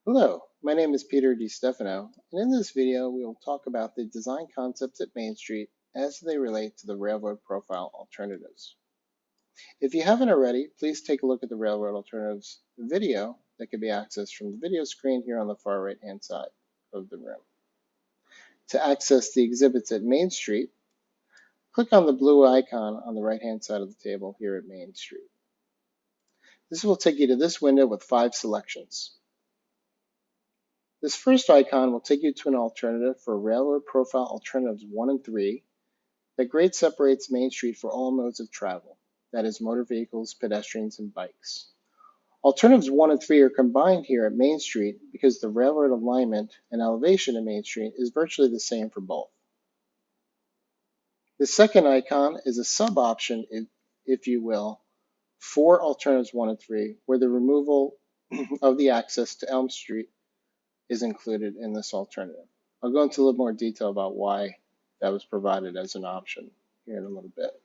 Hello, my name is Peter DiStefano, and in this video we will talk about the design concepts at Main Street as they relate to the railroad profile alternatives. If you haven't already, please take a look at the railroad alternatives video that can be accessed from the video screen here on the far right hand side of the room. To access the exhibits at Main Street, click on the blue icon on the right hand side of the table here at Main Street. This will take you to this window with 5 selections. This first icon will take you to an alternative for Railroad Profile Alternatives 1 and 3 that grade separates Main Street for all modes of travel, that is, motor vehicles, pedestrians, and bikes. Alternatives 1 and 3 are combined here at Main Street because the railroad alignment and elevation at Main Street is virtually the same for both. The second icon is a sub-option, if you will, for Alternatives 1 and 3, where the removal of the access to Elm Street is included in this alternative. I'll go into a little more detail about why that was provided as an option here in a little bit.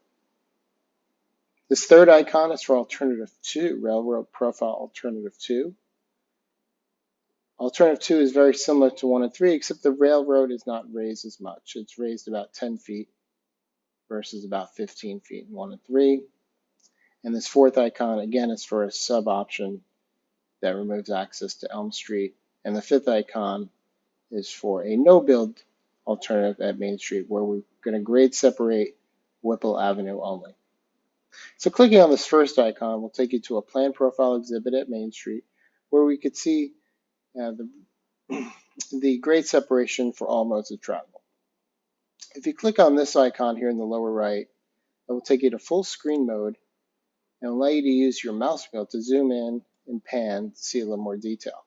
This third icon is for Alternative 2, Railroad Profile Alternative 2. Alternative 2 is very similar to 1 and 3, except the railroad is not raised as much. It's raised about 10 feet versus about 15 feet in 1 and 3. And this fourth icon, again, is for a sub-option that removes access to Elm Street. And the fifth icon is for a no-build alternative at Main Street, where we're going to grade separate Whipple Avenue only. So clicking on this first icon will take you to a plan profile exhibit at Main Street, where we could see the grade separation for all modes of travel. If you click on this icon here in the lower right, it will take you to full screen mode and allow you to use your mouse wheel to zoom in and pan to see a little more detail.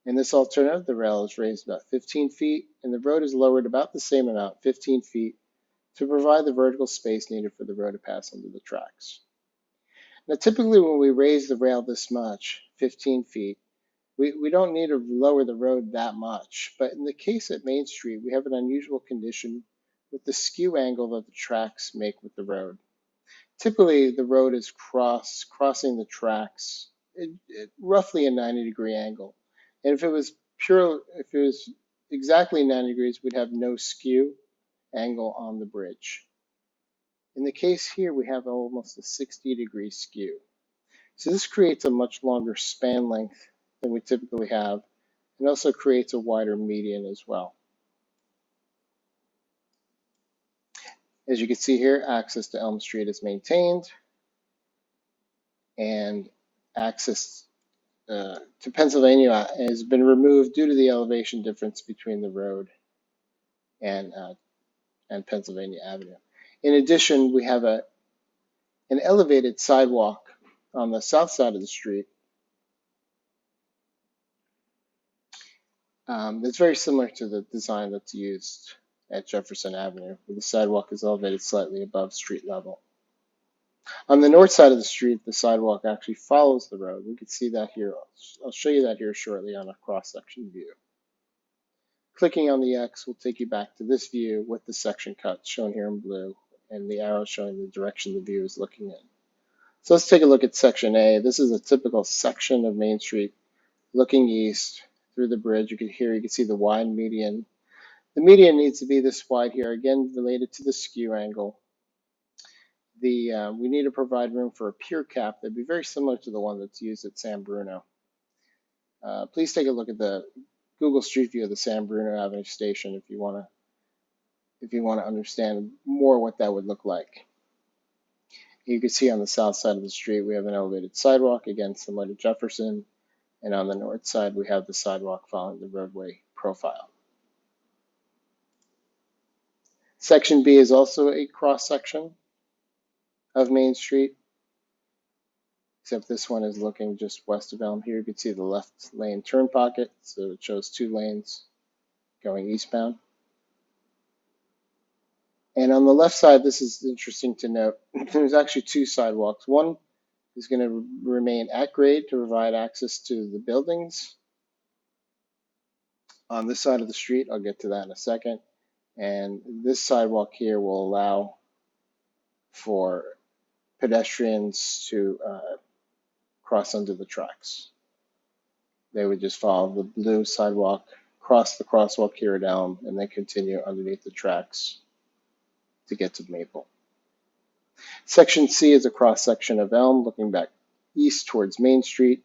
In this alternative, the rail is raised about 15 feet and the road is lowered about the same amount, 15 feet, to provide the vertical space needed for the road to pass under the tracks. Now, typically when we raise the rail this much, 15 feet, we don't need to lower the road that much. But in the case at Main Street, we have an unusual condition with the skew angle that the tracks make with the road. Typically, the road is crossing the tracks at roughly a 90-degree angle. And if it was exactly 90 degrees, we'd have no skew angle on the bridge. In the case here, we have almost a 60-degree skew. So this creates a much longer span length than we typically have, and also creates a wider median as well. As you can see here, access to Elm Street is maintained, and access to Pennsylvania has been removed due to the elevation difference between the road and Pennsylvania Avenue. In addition, we have an elevated sidewalk on the south side of the street that's very similar to the design that's used at Jefferson Avenue, where the sidewalk is elevated slightly above street level. On the north side of the street, the sidewalk actually follows the road. We can see that here. I'll show you that here shortly on a cross-section view. Clicking on the X will take you back to this view with the section cuts shown here in blue and the arrow showing the direction the view is looking in. So let's take a look at section A. This is a typical section of Main Street looking east through the bridge. You can see the wide median. The median needs to be this wide here, again related to the skew angle. We need to provide room for a pier cap that'd be very similar to the one that's used at San Bruno. Please take a look at the Google Street View of the San Bruno Avenue station if you want to understand more what that would look like. You can see on the south side of the street we have an elevated sidewalk, again similar to Jefferson, and on the north side we have the sidewalk following the roadway profile. Section B is also a cross section of Main Street, except this one is looking just west of Elm. Here you can see the left lane turn pocket, so it shows 2 lanes going eastbound. And on the left side, this is interesting to note, there's actually 2 sidewalks. One is going to remain at grade to provide access to the buildings on this side of the street. I'll get to that in a second. And this sidewalk here will allow for pedestrians to cross under the tracks. They would just follow the blue sidewalk, cross the crosswalk here at Elm, and then continue underneath the tracks to get to Maple. Section C is a cross section of Elm looking back east towards Main Street.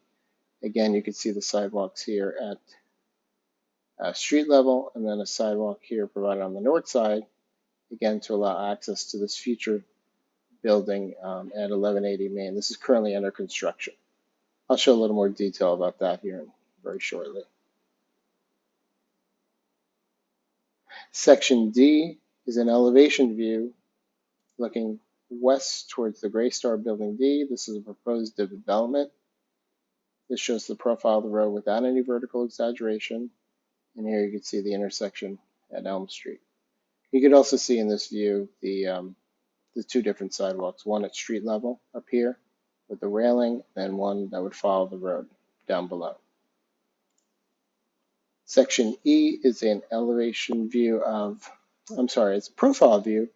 Again, you can see the sidewalks here at street level, and then a sidewalk here provided on the north side, again to allow access to this future building at 1180 Main. This is currently under construction. I'll show a little more detail about that here very shortly. Section D is an elevation view looking west towards the Gray Star Building D. This is a proposed development. This shows the profile of the road without any vertical exaggeration. And here you can see the intersection at Elm Street. You could also see in this view the two different sidewalks, one at street level up here with the railing, and one that would follow the road down below. Section E is an elevation view of, it's a profile view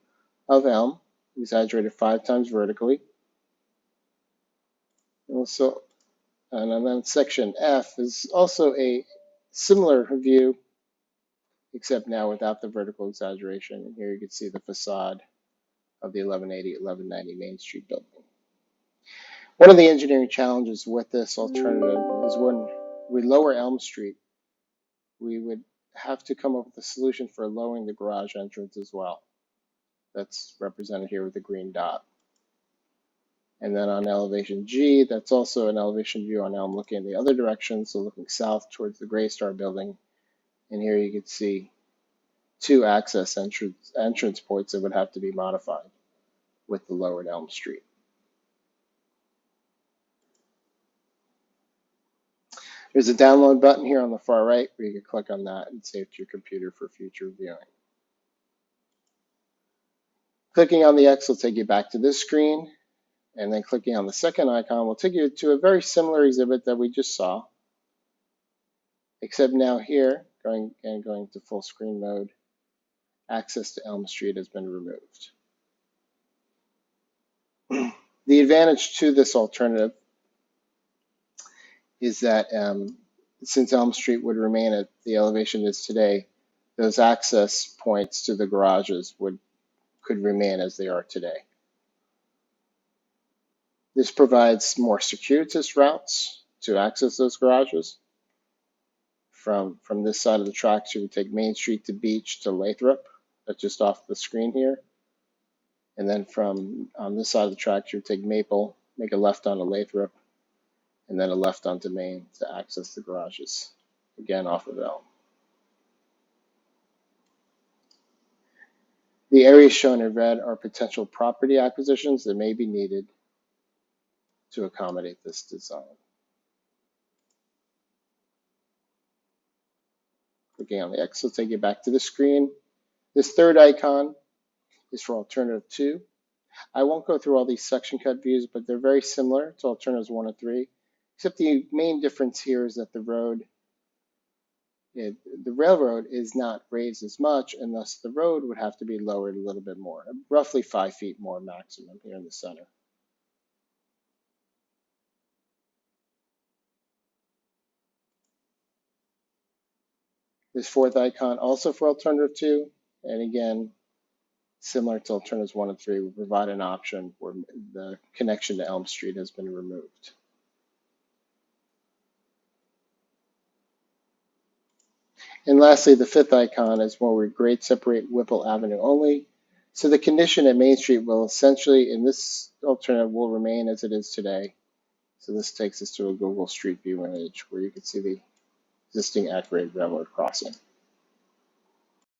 of Elm, exaggerated 5 times vertically. And then section F is also a similar view, except now without the vertical exaggeration. And here you can see the facade of the 1190 Main Street building. One of the engineering challenges with this alternative is when we lower Elm Street, we would have to come up with a solution for lowering the garage entrance as well. That's represented here with the green dot. And then on elevation G, that's also an elevation view on Elm looking in the other direction, so looking south towards the Gray Star building. And here you can see 2 access entrance points that would have to be modified with the lowered Elm Street. There's a download button here on the far right where you can click on that and save to your computer for future viewing. Clicking on the X will take you back to this screen, and then clicking on the second icon will take you to a very similar exhibit that we just saw, except now here, going to full screen mode, access to Elm Street has been removed. The advantage to this alternative is that since Elm Street would remain at the elevation it is today, those access points to the garages could remain as they are today. This provides more circuitous routes to access those garages. From this side of the tracks, you would take Main Street to Beach to Lathrop. That's just off the screen here. And then from on this side of the tracks, you would take Maple, make a left onto Lathrop, and then a left onto Main to access the garages, again off of Elm. The areas shown in red are potential property acquisitions that may be needed to accommodate this design. Clicking on the X will take you back to the screen. This third icon is for alternative 2. I won't go through all these section cut views, but they're very similar to alternatives 1 and 3, except the main difference here is that the railroad is not raised as much, and thus the road would have to be lowered a little bit more, roughly 5 feet more maximum here in the center. This fourth icon also for alternative 2, and again, similar to alternatives 1 and 3, will provide an option where the connection to Elm Street has been removed. And lastly, the fifth icon is where we grade separate Whipple Avenue only. So the condition at Main Street will essentially, in this alternative, will remain as it is today. So this takes us to a Google Street View image where you can see the existing at-grade railroad crossing.